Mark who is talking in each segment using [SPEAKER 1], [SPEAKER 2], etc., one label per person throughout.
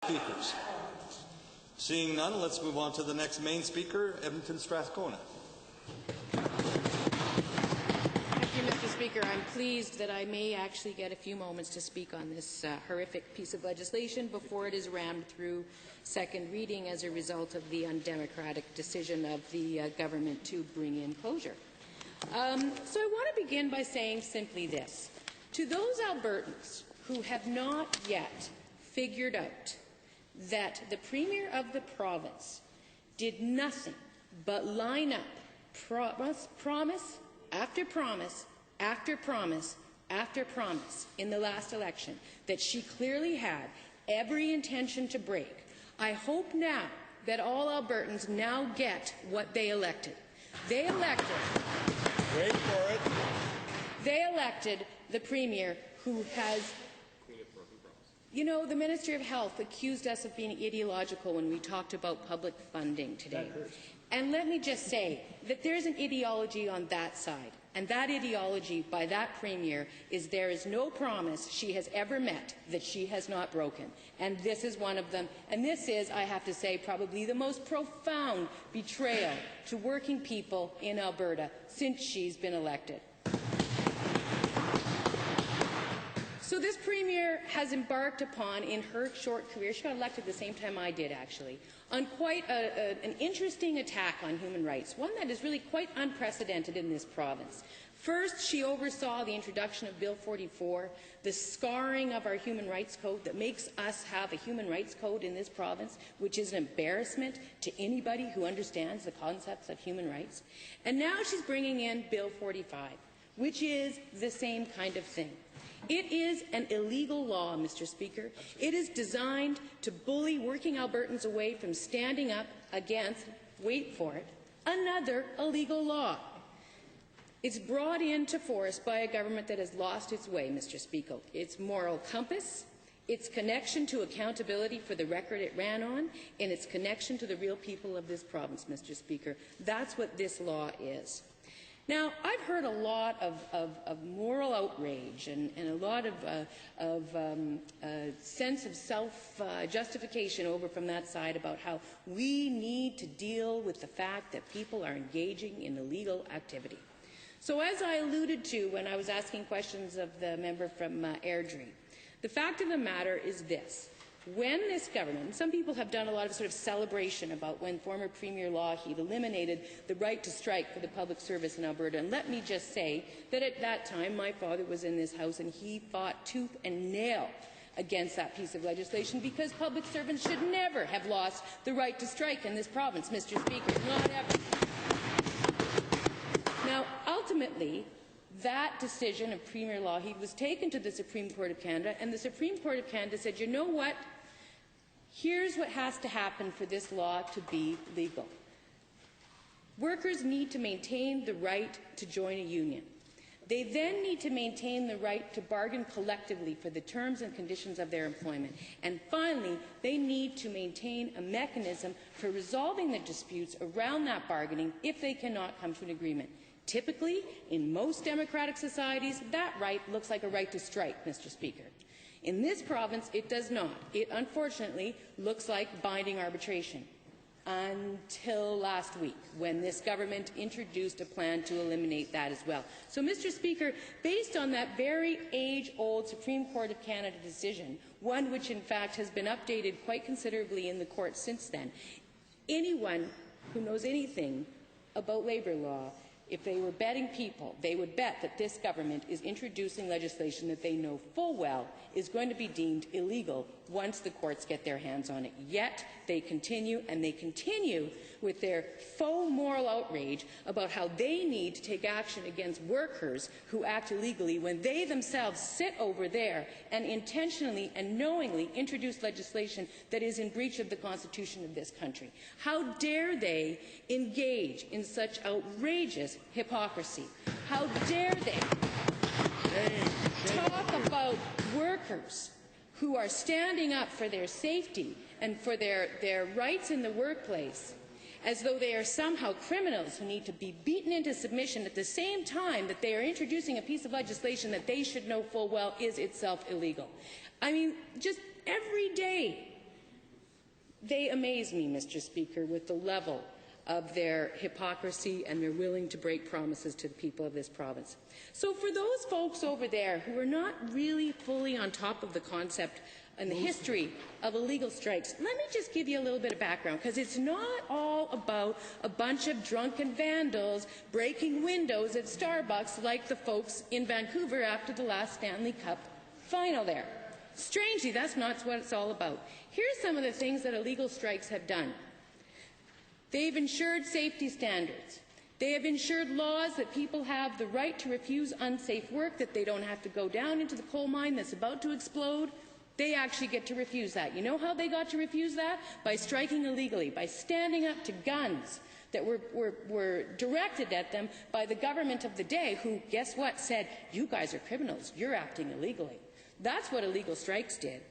[SPEAKER 1] speakers? Seeing none, let's move on to the next main speaker, Edmonton Strathcona.
[SPEAKER 2] Thank you, Mr. Speaker. I'm pleased that I may actually get a few moments to speak on this horrific piece of legislation before it is rammed through second reading as a result of the undemocratic decision of the government to bring in closure. So I want to begin by saying simply this. To those Albertans who have not yet figured out that the Premier of the province did nothing but line up promise after promise after promise after promise in the last election that she clearly had every intention to break, I hope now that all Albertans now get what they elected. They elected the Premier who has, the Minister of Health accused us of being ideological when we talked about public funding today. And let me just say that there's an ideology on that side, and that ideology by that Premier is there is no promise she has ever met that she has not broken. And this is one of them. And this is, I have to say, probably the most profound betrayal to working people in Alberta since she's been elected. So this Premier has embarked upon, in her short career, she got elected the same time I did, actually, on quite an interesting attack on human rights, one that is really quite unprecedented in this province. First, she oversaw the introduction of Bill 44, the scarring of our human rights code that makes us have a human rights code in this province, which is an embarrassment to anybody who understands the concepts of human rights. And now she's bringing in Bill 45, which is the same kind of thing. It is an illegal law, Mr. Speaker. It is designed to bully working Albertans away from standing up against, wait for it, another illegal law. It's brought into force by a government that has lost its way, Mr. Speaker. Its moral compass, its connection to accountability for the record it ran on, and its connection to the real people of this province, Mr. Speaker. That's what this law is. Now, I've heard a lot of moral outrage and a lot of sense of self-justification over from that side about how we need to deal with the fact that people are engaging in illegal activity. So as I alluded to when I was asking questions of the member from Airdrie, the fact of the matter is this. When this government, and some people have done a lot of sort of celebration about when former Premier Lougheed eliminated the right to strike for the public service in Alberta, and let me just say that at that time my father was in this House and he fought tooth and nail against that piece of legislation because public servants should never have lost the right to strike in this province, Mr. Speaker, not ever. Now, ultimately, that decision of Premier Lougheed was taken to the Supreme Court of Canada, and the Supreme Court of Canada said, you know what? Here's what has to happen for this law to be legal. Workers need to maintain the right to join a union. They then need to maintain the right to bargain collectively for the terms and conditions of their employment. And finally, they need to maintain a mechanism for resolving the disputes around that bargaining if they cannot come to an agreement. Typically, in most democratic societies, that right looks like a right to strike, Mr. Speaker. In this province, it does not. It, unfortunately, looks like binding arbitration. Until last week, when this government introduced a plan to eliminate that as well. So, Mr. Speaker, based on that very age-old Supreme Court of Canada decision, one which in fact has been updated quite considerably in the court since then, anyone who knows anything about labour law, if they were betting people, they would bet that this government is introducing legislation that they know full well is going to be deemed illegal once the courts get their hands on it. Yet they continue, and they continue with their faux moral outrage about how they need to take action against workers who act illegally when they themselves sit over there and intentionally and knowingly introduce legislation that is in breach of the Constitution of this country. How dare they engage in such outrageous hypocrisy? How dare they talk about workers who are standing up for their safety and for their rights in the workplace as though they are somehow criminals who need to be beaten into submission at the same time that they are introducing a piece of legislation that they should know full well is itself illegal. I mean, just every day they amaze me, Mr. Speaker, with the level of their hypocrisy, and they're willing to break promises to the people of this province. So for those folks over there who are not really fully on top of the concept and the history of illegal strikes, let me just give you a little bit of background, because it's not all about a bunch of drunken vandals breaking windows at Starbucks like the folks in Vancouver after the last Stanley Cup final there. Strangely, that's not what it's all about. Here's some of the things that illegal strikes have done. They've ensured safety standards. They have ensured laws that people have the right to refuse unsafe work, that they don't have to go down into the coal mine that's about to explode. They actually get to refuse that. You know how they got to refuse that? By striking illegally, by standing up to guns that were directed at them by the government of the day, who, guess what, said, you guys are criminals, you're acting illegally. That's what illegal strikes did.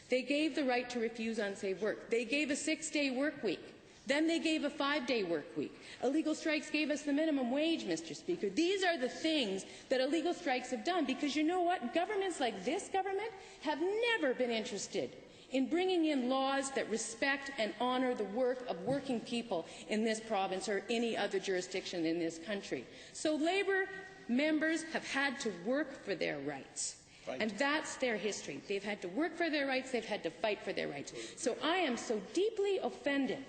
[SPEAKER 2] They gave the right to refuse unsafe work. They gave a 6-day work week. Then they gave a 5-day work week. Illegal strikes gave us the minimum wage, Mr. Speaker. These are the things that illegal strikes have done, because you know what? Governments like this government have never been interested in bringing in laws that respect and honour the work of working people in this province or any other jurisdiction in this country. So Labour members have had to work for their rights. And that's their history. They've had to work for their rights. They've had to fight for their rights. So I am so deeply offended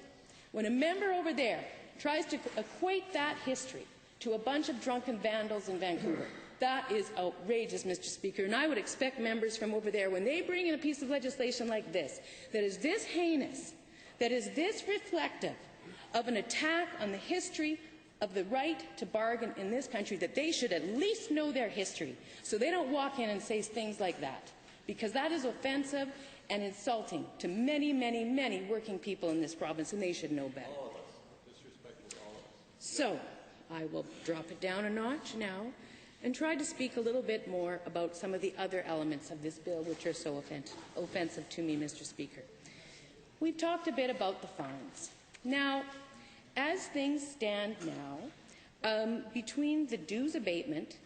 [SPEAKER 2] when a member over there tries to equate that history to a bunch of drunken vandals in Vancouver. That is outrageous, Mr. Speaker, and I would expect members from over there, when they bring in a piece of legislation like this, that is this heinous, that is this reflective of an attack on the history of the right to bargain in this country, that they should at least know their history, so they don't walk in and say things like that, because that is offensive and insulting to many, many, many working people in this province, and they should know better.
[SPEAKER 1] All of us. Disrespectful to all of us.
[SPEAKER 2] So, I will drop it down a notch now and try to speak a little bit more about some of the other elements of this bill which are so offensive to me, Mr. Speaker. We've talked a bit about the fines. Now, as things stand now, between the dues abatement,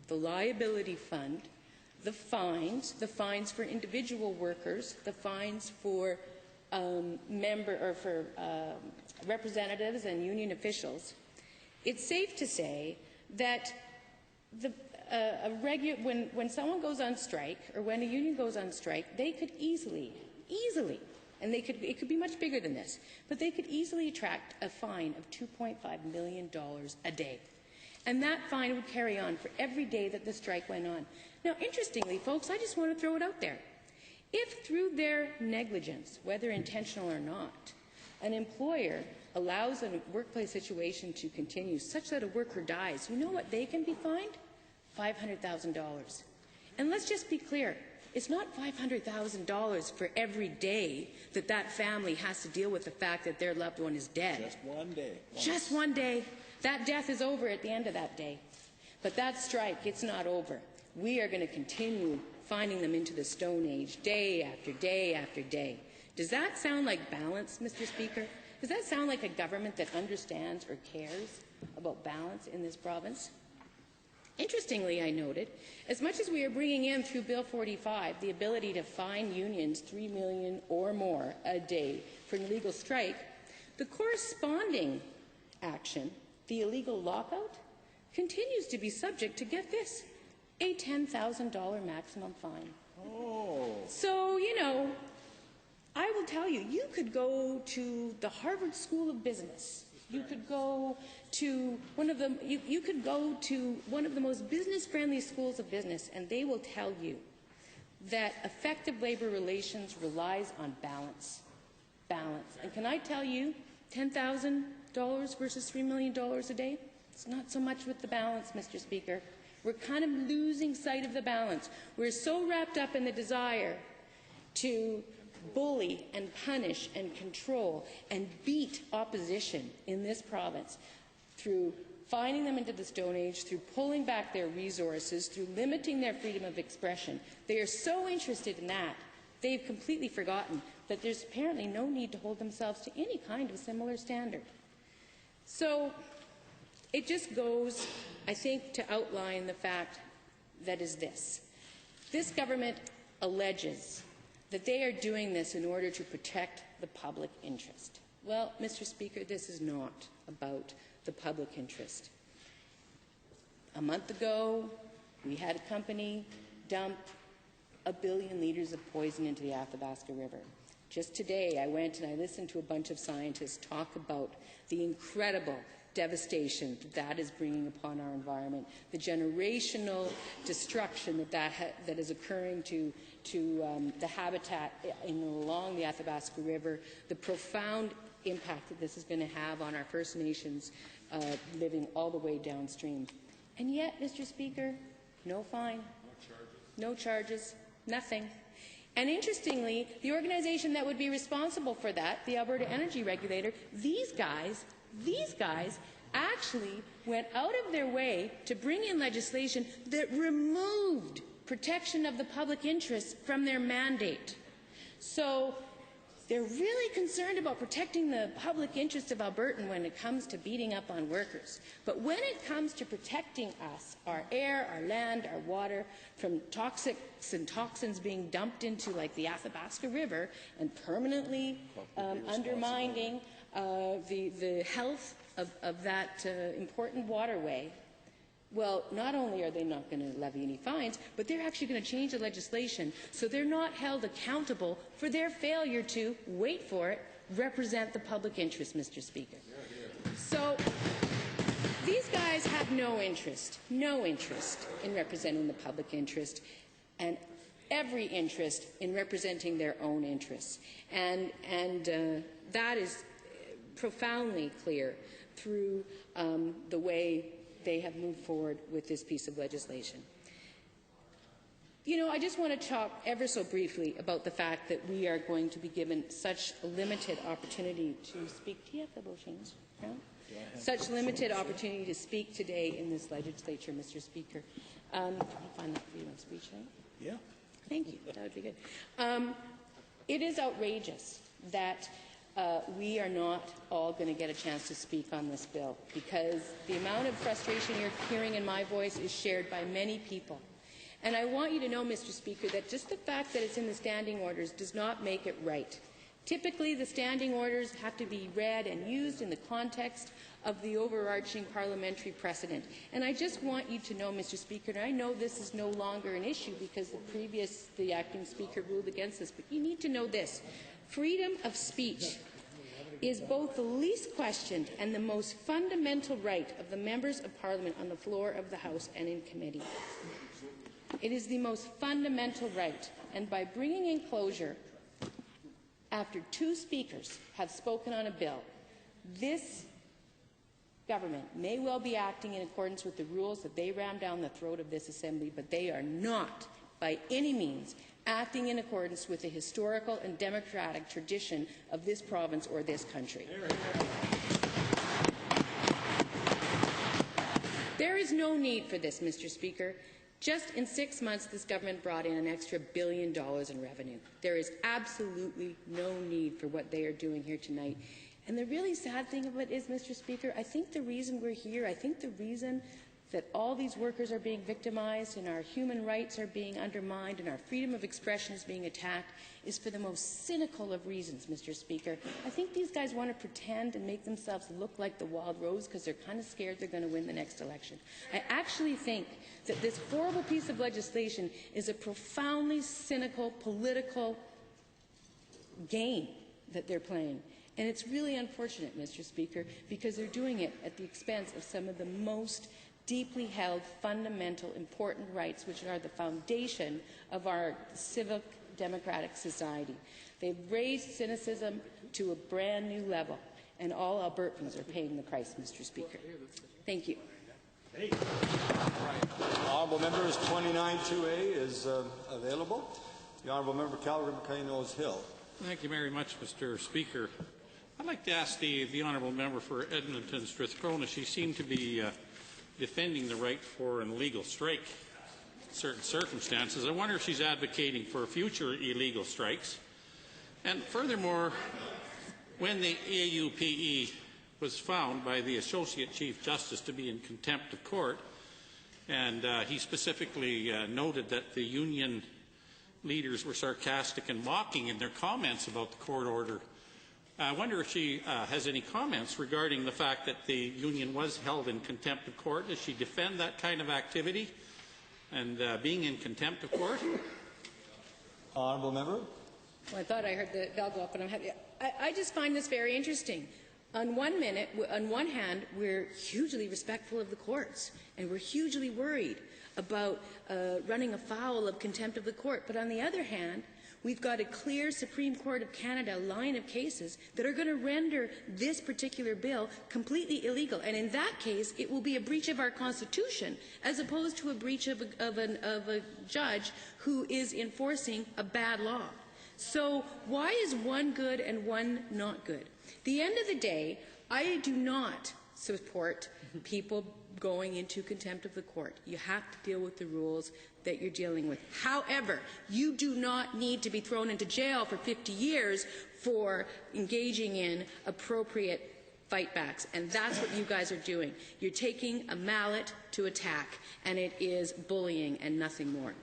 [SPEAKER 2] the liability fund, the fines for individual workers, the fines for representatives and union officials, it's safe to say that when someone goes on strike, or when a union goes on strike, they could easily, and it could be much bigger than this, but they could easily attract a fine of $2.5 million a day. And that fine would carry on for every day that the strike went on. Now, interestingly, folks, I just want to throw it out there. If through their negligence, whether intentional or not, an employer allows a workplace situation to continue such that a worker dies, you know what they can be fined? $500,000. And let's just be clear, it's not $500,000 for every day that that family has to deal with the fact that their loved one is dead.
[SPEAKER 3] Just one day.
[SPEAKER 2] Just one day. That death is over at the end of that day. But that strike, it's not over. We are going to continue finding them into the Stone Age, day after day after day. Does that sound like balance, Mr. Speaker? Does that sound like a government that understands or cares about balance in this province? Interestingly, I noted, as much as we are bringing in through Bill 45 the ability to fine unions $3 million or more a day for an illegal strike, the corresponding action, the illegal lockout, continues to be subject to, get this, a $10,000 maximum fine.
[SPEAKER 3] Oh.
[SPEAKER 2] So, you know, I will tell you, you could go to the Harvard School of Business. You could go to one of the most business-friendly schools of business, and they will tell you that effective labor relations relies on balance. Balance. And can I tell you, $10,000 versus $3 million a day? It's not so much with the balance, Mr. Speaker. We're kind of losing sight of the balance. We're so wrapped up in the desire to bully and punish and control and beat opposition in this province through fining them into the Stone Age, through pulling back their resources, through limiting their freedom of expression. They are so interested in that, they've completely forgotten that there's apparently no need to hold themselves to any kind of similar standard. So it just goes, I think, to outline the fact that is this. This government alleges that they are doing this in order to protect the public interest. Well, Mr. Speaker, this is not about the public interest. A month ago, we had a company dump 1 billion litres of poison into the Athabasca River. Just today, I went and I listened to a bunch of scientists talk about the incredible devastation that is bringing upon our environment, the generational destruction that is occurring to the habitat along the Athabasca River, the profound impact that this is going to have on our First Nations living all the way downstream. And yet, Mr. Speaker, no fine, no charges, nothing. And interestingly, the organization that would be responsible for that, the Alberta Energy Regulator, these guys actually went out of their way to bring in legislation that removed protection of the public interest from their mandate. So they're really concerned about protecting the public interest of Albertan when it comes to beating up on workers. But when it comes to protecting us, our air, our land, our water, from toxics and toxins being dumped into like the Athabasca River and permanently undermining the health of that important waterway, well, not only are they not going to levy any fines, but they're actually going to change the legislation so they're not held accountable for their failure to, wait for it, represent the public interest, Mr. Speaker. So these guys have no interest in representing the public interest, and every interest in representing their own interests. And that is profoundly clear through the way they have moved forward with this piece of legislation. You know, I just want to talk ever so briefly about the fact that we are going to be given such a limited opportunity to speak. Do you have the motions? No? Such limited opportunity to speak today in this legislature, Mr. Speaker. Can you find that freedom of speech, right?
[SPEAKER 3] Yeah.
[SPEAKER 2] Thank you. That would be good. It is outrageous that we are not all going to get a chance to speak on this bill, because the amount of frustration you're hearing in my voice is shared by many people. And I want you to know, Mr. Speaker, that just the fact that it's in the standing orders does not make it right. Typically, the standing orders have to be read and used in the context of the overarching parliamentary precedent. And I just want you to know, Mr. Speaker, and I know this is no longer an issue because the acting speaker ruled against this, but you need to know this. Freedom of speech is both the least questioned and the most fundamental right of the members of Parliament on the floor of the House and in committee. It is the most fundamental right, and by bringing in closure after 2 speakers have spoken on a bill, this government may well be acting in accordance with the rules that they rammed down the throat of this Assembly, but they are not, by any means, acting in accordance with the historical and democratic tradition of this province or this country. There is no need for this, Mr. Speaker. Just in 6 months, this government brought in an extra $1 billion in revenue. There is absolutely no need for what they are doing here tonight. And the really sad thing of it is, Mr. Speaker, I think the reason we're here, I think the reason that all these workers are being victimized and our human rights are being undermined and our freedom of expression is being attacked is for the most cynical of reasons, Mr. Speaker. I think these guys want to pretend and make themselves look like the wild rose because they're kind of scared they're going to win the next election. I actually think that this horrible piece of legislation is a profoundly cynical political game that they're playing. And it's really unfortunate, Mr. Speaker, because they're doing it at the expense of some of the most deeply held, fundamental, important rights, which are the foundation of our civic, democratic society. They've raised cynicism to a brand new level, and all Albertans are paying the price, Mr. Speaker. Thank you.
[SPEAKER 1] Honourable members, 29-2A is available. The Honourable Member Calgary-McKay-Knowles Hill.
[SPEAKER 3] Thank you very much, Mr. Speaker. I'd like to ask the Honourable Member for Edmonton Strathcona. She seemed to be defending the right for an illegal strike in certain circumstances. I wonder if she's advocating for future illegal strikes. And furthermore, when the AUPE was found by the Associate Chief Justice to be in contempt of court, and he specifically noted that the union leaders were sarcastic and mocking in their comments about the court order. I wonder if she has any comments regarding the fact that the union was held in contempt of court. Does she defend that kind of activity and being in contempt of court?
[SPEAKER 1] Honourable member.
[SPEAKER 2] Well, I thought I heard the bell go up, but I'm happy. I just find this very interesting. On one hand, we're hugely respectful of the courts, and we're hugely worried about running afoul of contempt of the court. But on the other hand, we've got a clear Supreme Court of Canada line of cases that are going to render this particular bill completely illegal. And in that case, it will be a breach of our Constitution as opposed to a breach of a judge who is enforcing a bad law. So why is one good and one not good? At the end of the day, I do not support people going into contempt of the court. You have to deal with the rules that you're dealing with. However, you do not need to be thrown into jail for 50 years for engaging in appropriate fightbacks, and that's what you guys are doing. You're taking a mallet to attack, and it is bullying and nothing more.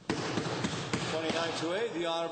[SPEAKER 1] 29-2A, the Honourable